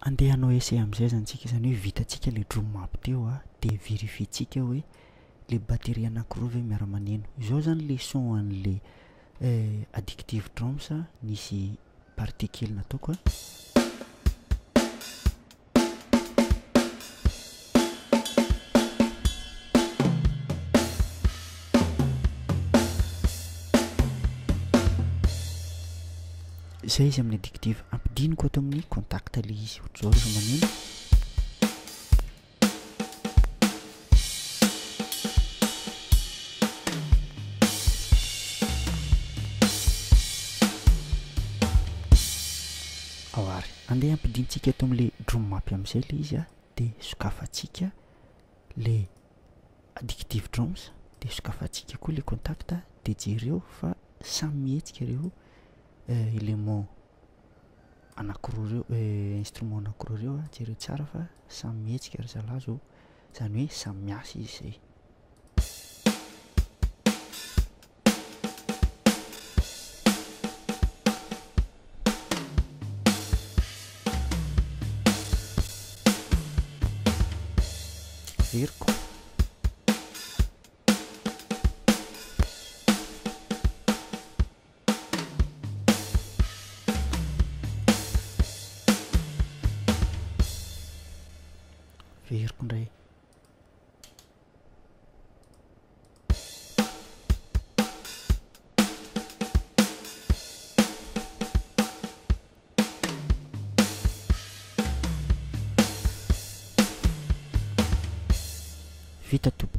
andeha hanao essai amin'izay zany tsika, zany hoe vitantsika le drum map teo de vérifientsika hoe le batterie anankiroa ve miara-maneno. Izao zany le son an'le addictive drums nisy particule nataoko zay izy amin'ny addictive. Ampidiniko ato amin'ny contact le izy ohatr'izao rehefa maneno. Awary andeha ampidintsika ato amin'le drum map amin'izay le izy de sokafatsika le addictive drums de sokafatsika koa le contact de jereo fa samy mihetsika reo élément anankiroa reo instrument anankiroa reo jereo tsara fa samy mihetsika ry zalahy zany hoe samy miasa izy zay. Veriko veriko ndray vita tompoko.